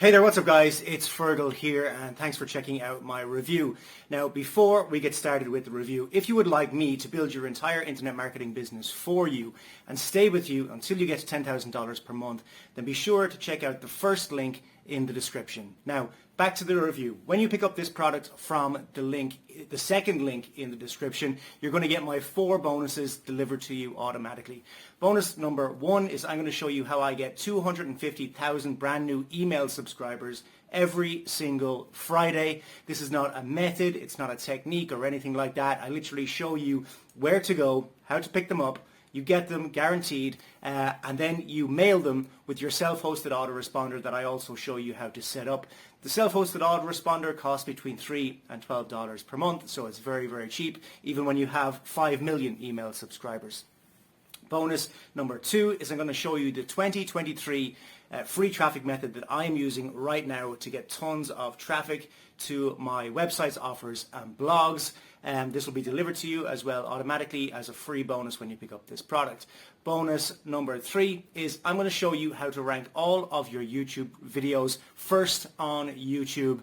Hey there, what's up guys? It's Fergal here and thanks for checking out my review. Now before we get started with the review, if you would like me to build your entire internet marketing business for you and stay with you until you get to $10,000 per month, then be sure to check out the first link in the description. Now back to the review. When you pick up this product from the second link in the description, you're going to get my 4 bonuses delivered to you automatically. Bonus number 1 is I'm going to show you how I get 250,000 brand new email subscribers every single Friday. This is not a method, it's not a technique or anything like that. I literally show you where to go, how to pick them up. You get them guaranteed, and then you mail them with your self-hosted autoresponder that I also show you how to set up. The self-hosted autoresponder costs between $3 and $12 per month, so it's very, very cheap, even when you have 5 million email subscribers. Bonus number 2 is I'm going to show you the 2023 free traffic method that I am using right now to get tons of traffic to my websites, offers and blogs. This will be delivered to you as well automatically as a free bonus when you pick up this product. Bonus number 3 is I'm going to show you how to rank all of your YouTube videos first on YouTube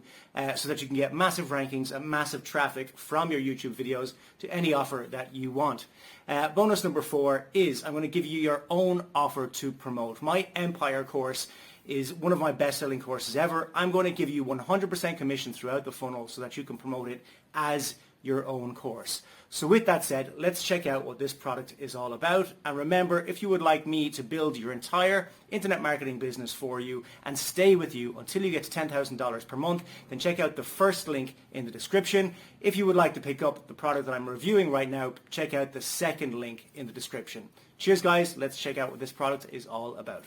so that you can get massive rankings and massive traffic from your YouTube videos to any offer that you want. Bonus number 4 is I'm going to give you your own offer to promote. My Empire course is one of my best-selling courses ever. I'm going to give you 100% commission throughout the funnel so that you can promote it as your own course. So with that said, let's check out what this product is all about. And remember, if you would like me to build your entire internet marketing business for you and stay with you until you get to $10,000 per month, then check out the first link in the description. If you would like to pick up the product that I'm reviewing right now, check out the second link in the description. Cheers guys, let's check out what this product is all about.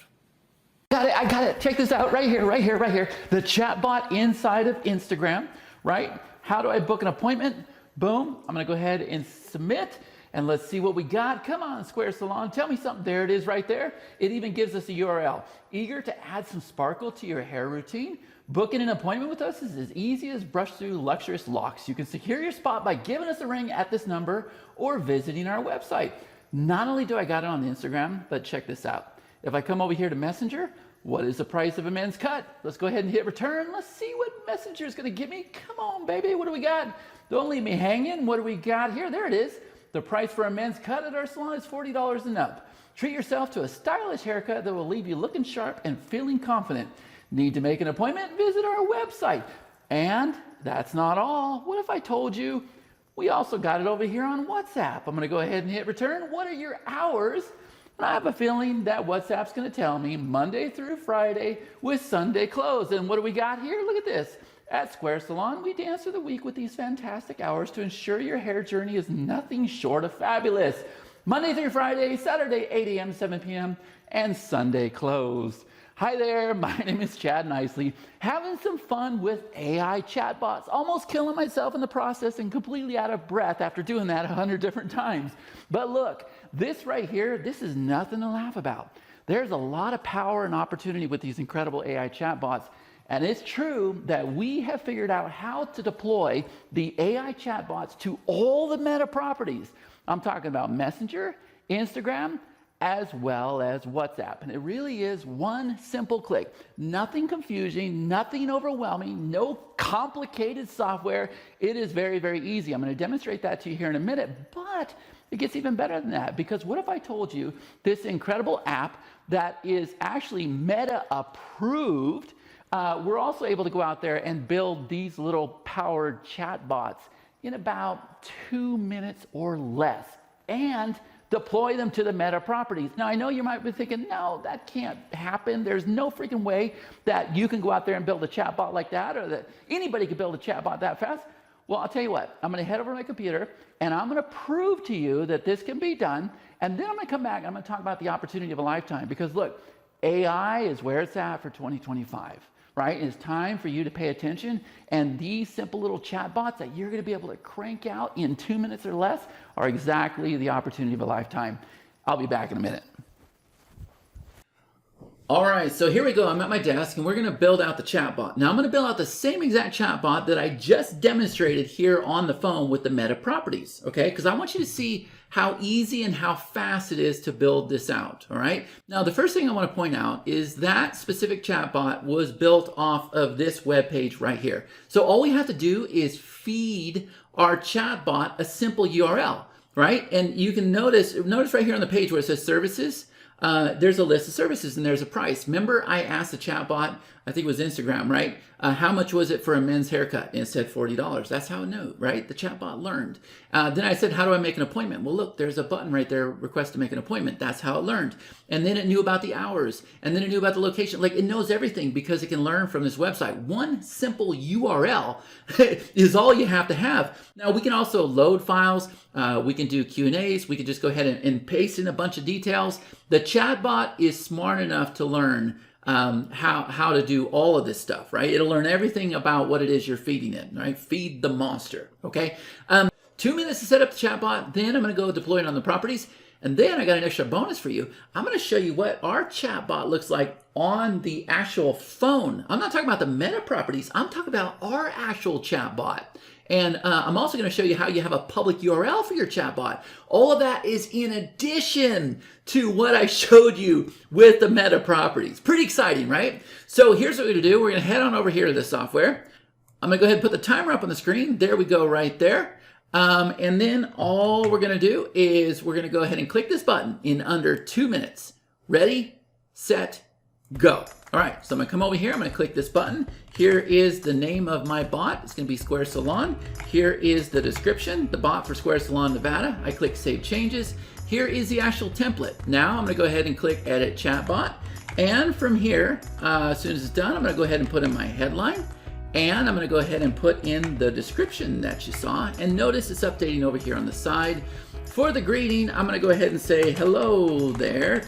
I got it. Check this out right here. The chatbot inside of Instagram, right? How do I book an appointment? Boom. I'm going to go ahead and submit and let's see what we got. Come on, Square Salon. Tell me something. There it is right there. It even gives us a URL. Eager to add some sparkle to your hair routine? Booking an appointment with us is as easy as brush through luxurious locks. You can secure your spot by giving us a ring at this number or visiting our website. Not only do I got it on Instagram, but check this out. If I come over here to Messenger, what is the price of a men's cut? Let's go ahead and hit return. Let's see what Messenger is going to give me. Come on, baby. What do we got? Don't leave me hanging. What do we got here? There it is. The price for a men's cut at our salon is $40 and up. Treat yourself to a stylish haircut that will leave you looking sharp and feeling confident. Need to make an appointment? Visit our website. And that's not all. What if I told you we also got it over here on WhatsApp? I'm going to go ahead and hit return. What are your hours? And I have a feeling that WhatsApp's going to tell me Monday through Friday with Sunday closed. And what do we got here? Look at this. At Square Salon, we dance through the week with these fantastic hours to ensure your hair journey is nothing short of fabulous. Monday through Friday, Saturday 8 a.m. 7 p.m. and Sunday closed. Hi there, my name is Chad Nicely, having some fun with AI chatbots, almost killing myself in the process and completely out of breath after doing that 100 different times. But look, this right here, this is nothing to laugh about. There's a lot of power and opportunity with these incredible AI chatbots. And it's true that we have figured out how to deploy the AI chatbots to all the meta properties. I'm talking about Messenger, Instagram, as well as WhatsApp. And it really is one simple click. Nothing confusing, nothing overwhelming, no complicated software. It is very, very easy. I'm going to demonstrate that to you here in a minute, but it gets even better than that, because what if I told you this incredible app that is actually Meta approved, we're also able to go out there and build these little powered chatbots in about 2 minutes or less and deploy them to the Meta properties. Now, I know you might be thinking, no, that can't happen. There's no freaking way that you can go out there and build a chatbot like that, or that anybody could build a chatbot that fast. Well, I'll tell you what, I'm going to head over to my computer and I'm going to prove to you that this can be done. And then I'm going to come back and I'm going to talk about the opportunity of a lifetime, because look, AI is where it's at for 2025. Right? It's time for you to pay attention, and these simple little chatbots that you're going to be able to crank out in 2 minutes or less are exactly the opportunity of a lifetime. I'll be back in a minute. All right, so here we go. I'm at my desk and we're gonna build out the chatbot. Now I'm gonna build out the same exact chatbot that I just demonstrated here on the phone with the meta properties, okay? Because I want you to see how easy and how fast it is to build this out, all right? Now the first thing I wanna point out is that specific chatbot was built off of this web page right here. So all we have to do is feed our chatbot a simple URL, right? And you can notice right here on the page where it says services, there's a list of services and there's a price. Remember I asked the chatbot, I think it was Instagram, right? How much was it for a men's haircut? And it said $40. That's how it knew, right? The chatbot learned. Then I said, how do I make an appointment? Well, look, there's a button right there, request to make an appointment. That's how it learned. And then it knew about the hours. And then it knew about the location. Like, it knows everything because it can learn from this website. One simple URL is all you have to have. Now, we can also load files. We can do Q&As. We can just go ahead and paste in a bunch of details. The chatbot is smart enough to learn how to do all of this stuff, right? It'll learn everything about what it is you're feeding it, right? Feed the monster, okay? 2 minutes to set up the chatbot. Then I'm going to go deploy it on the properties. And then I got an extra bonus for you. I'm going to show you what our chatbot looks like on the actual phone. I'm not talking about the meta properties. I'm talking about our actual chatbot. And I'm also going to show you how you have a public URL for your chatbot. All of that is in addition to what I showed you with the meta properties. Pretty exciting, right? So here's what we're going to do. We're going to head on over here to the software. I'm going to go ahead and put the timer up on the screen. There we go right there. And then all we're going to do is we're going to go ahead and click this button in under 2 minutes. Ready, set, go. All right, so I'm going to come over here. I'm going to click this button. Here is the name of my bot. It's going to be Square Salon. Here is the description, the bot for Square Salon, Nevada. I click Save Changes. Here is the actual template. Now I'm going to go ahead and click Edit Chatbot. And from here, as soon as it's done, I'm going to go ahead and put in my headline. And I'm going to go ahead and put in the description that you saw. And notice it's updating over here on the side. For the greeting, I'm going to go ahead and say, hello there, ...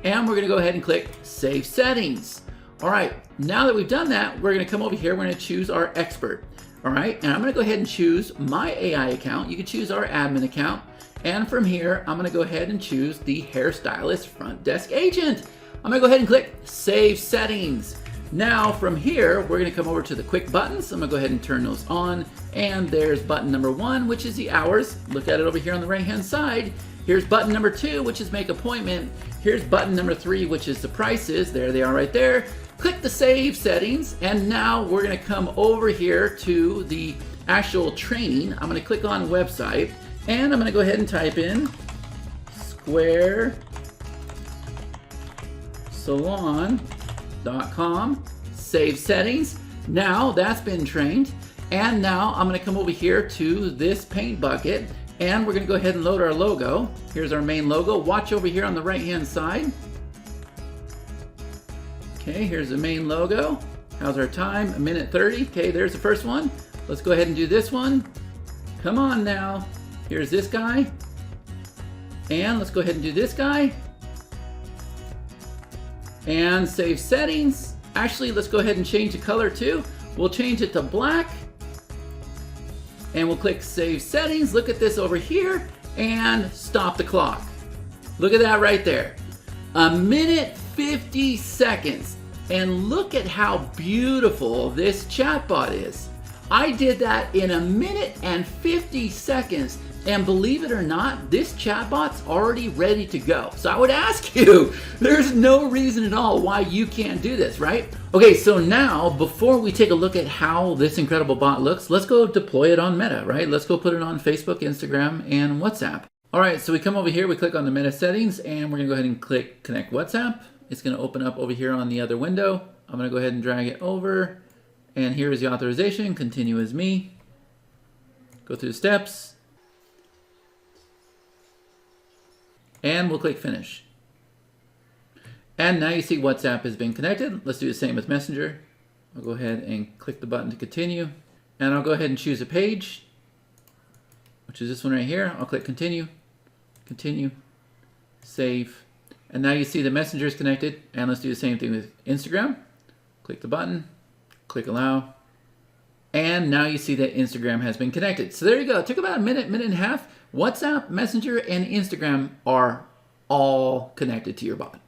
And we're going to go ahead and click Save Settings. All right, now that we've done that, we're going to come over here. We're going to choose our expert. All right, and I'm going to go ahead and choose my AI account. You can choose our admin account. And from here, I'm going to go ahead and choose the hairstylist front desk agent. I'm going to go ahead and click Save Settings. Now from here, we're going to come over to the quick buttons. I'm going to go ahead and turn those on. And there's button number 1, which is the hours. Look at it over here on the right-hand side. Here's button number 2, which is make appointment. Here's button number 3, which is the prices. There they are right there. Click the save settings. And now we're going to come over here to the actual training. I'm going to click on website. And I'm going to go ahead and type in Square Salon.com, save settings. Now that's been trained. And now I'm going to come over here to this paint bucket and we're going to go ahead and load our logo. Here's our main logo. Watch over here on the right hand side. Okay, here's the main logo. How's our time? 1:30. Okay, there's the first one. Let's go ahead and do this one. Come on now. Here's this guy. And let's go ahead and do this guy. And save settings. Actually, let's go ahead and change the color too. We'll change it to black. And we'll click Save Settings. Look at this over here and stop the clock. Look at that right there. 1:50 seconds. And look at how beautiful this chatbot is. I did that in 1:50 seconds. And believe it or not, this chatbot's already ready to go. So I would ask you, there's no reason at all why you can't do this, right? Okay, so now, before we take a look at how this incredible bot looks, let's go deploy it on Meta, right? Let's go put it on Facebook, Instagram, and WhatsApp. All right, so we come over here, we click on the Meta settings, and we're gonna go ahead and click Connect WhatsApp. It's gonna open up over here on the other window. I'm gonna go ahead and drag it over, and here is the authorization, continue as me. Go through the steps. And we'll click Finish. And now you see WhatsApp has been connected. Let's do the same with Messenger. I'll go ahead and click the button to continue. And I'll go ahead and choose a page, which is this one right here. I'll click Continue, Continue, Save. And now you see the Messenger is connected. And let's do the same thing with Instagram. Click the button, click Allow. And now you see that Instagram has been connected. So there you go. It took about a minute, minute and a half. WhatsApp, Messenger, and Instagram are all connected to your bot.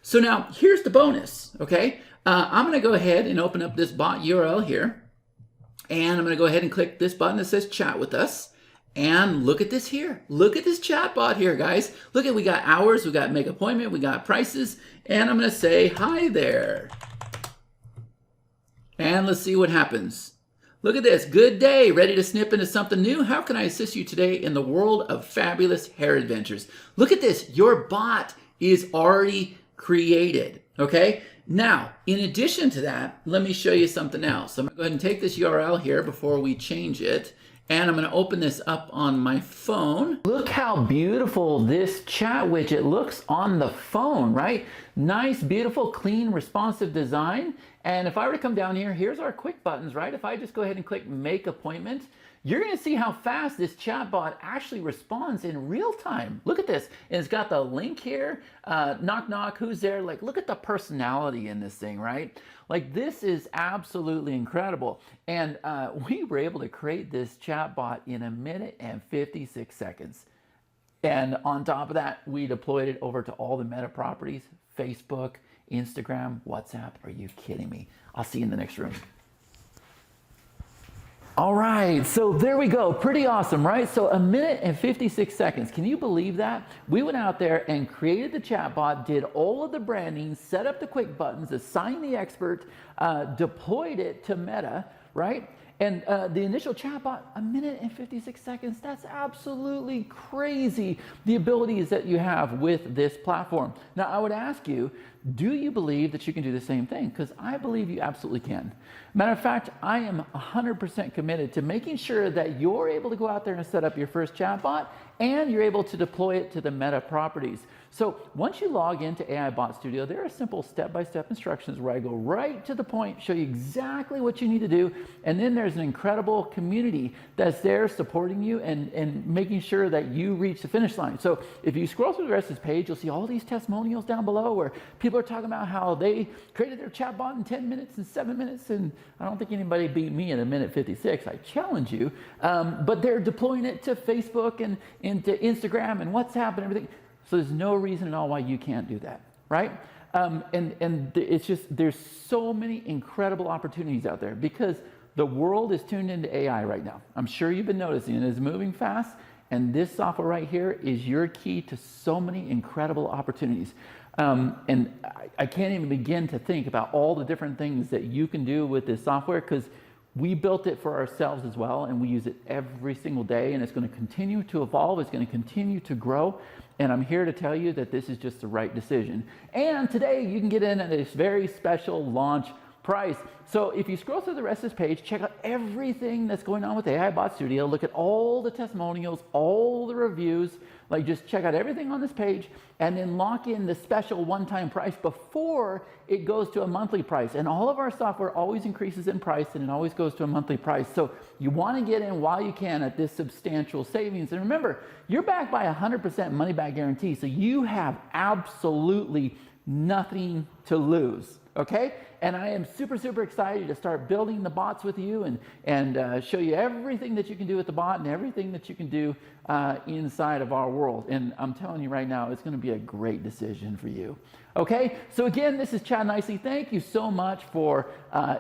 So now here's the bonus, okay? I'm gonna go ahead and open up this bot URL here. And I'm gonna go ahead and click this button that says chat with us. And look at this here. Look at this chat bot here, guys. Look at, we got hours, we got make appointment, we got prices. And I'm gonna say, hi there. And let's see what happens. Look at this, good day, ready to snip into something new? How can I assist you today in the world of fabulous hair adventures? Look at this, your bot is already created, okay? Now, in addition to that, let me show you something else. I'm gonna go ahead and take this URL here before we change it, and I'm gonna open this up on my phone. Look how beautiful this chat widget looks on the phone, right? Nice, beautiful, clean, responsive design. And if I were to come down here, here's our quick buttons, right? If I just go ahead and click make appointment, you're gonna see how fast this chatbot actually responds in real time. Look at this, and it's got the link here, knock knock, who's there? Like, look at the personality in this thing, right? Like, this is absolutely incredible. And we were able to create this chatbot in 1 minute and 56 seconds. And on top of that, we deployed it over to all the Meta properties, Facebook, Instagram, WhatsApp. Are you kidding me? I'll see you in the next room. All right, so there we go. Pretty awesome, right? So 1 minute and 56 seconds. Can you believe that? We went out there and created the chatbot, did all of the branding, set up the quick buttons, assigned the expert, deployed it to Meta, right? And the initial chatbot, 1 minute and 56 seconds. That's absolutely crazy, the abilities that you have with this platform. Now, I would ask you, do you believe that you can do the same thing? Because I believe you absolutely can. Matter of fact, I am 100% committed to making sure that you're able to go out there and set up your first chatbot, and you're able to deploy it to the Meta properties. So once you log into AIBotStudio, there are simple step-by-step instructions where I go right to the point, show you exactly what you need to do, and then there's an incredible community that's there supporting you and making sure that you reach the finish line. So if you scroll through the rest of this page, you'll see all these testimonials down below where people are talking about how they created their chatbot in 10 minutes and 7 minutes, and I don't think anybody beat me in 1 minute 56. I challenge you. But they're deploying it to Facebook and into Instagram and WhatsApp and everything. So there's no reason at all why you can't do that, right? And it's just, there's so many incredible opportunities out there because the world is tuned into AI right now. I'm sure you've been noticing it is moving fast, and this software right here is your key to so many incredible opportunities. And I can't even begin to think about all the different things that you can do with this software because we built it for ourselves as well, and we use it every single day, and it's going to continue to evolve. It's going to continue to grow, and I'm here to tell you that this is just the right decision. And today you can get in at this very special launch price. So if you scroll through the rest of this page, check out everything that's going on with AIBotStudio, look at all the testimonials, all the reviews, like just check out everything on this page and then lock in the special one-time price before it goes to a monthly price. And all of our software always increases in price and it always goes to a monthly price. So you want to get in while you can at this substantial savings. And remember, you're backed by 100% money back guarantee. So you have absolutely nothing to lose. Okay? And I am super, super excited to start building the bots with you and show you everything that you can do with the bot and everything that you can do inside of our world. And I'm telling you right now, it's going to be a great decision for you. Okay? So again, this is Chad Nicely. Thank you so much for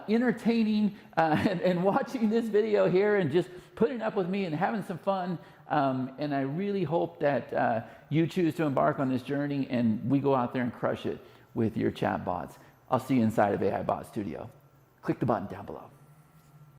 entertaining and watching this video here and just putting up with me and having some fun. And I really hope that you choose to embark on this journey and we go out there and crush it with your chat bots. I'll see you inside of AIBotStudio. Click the button down below.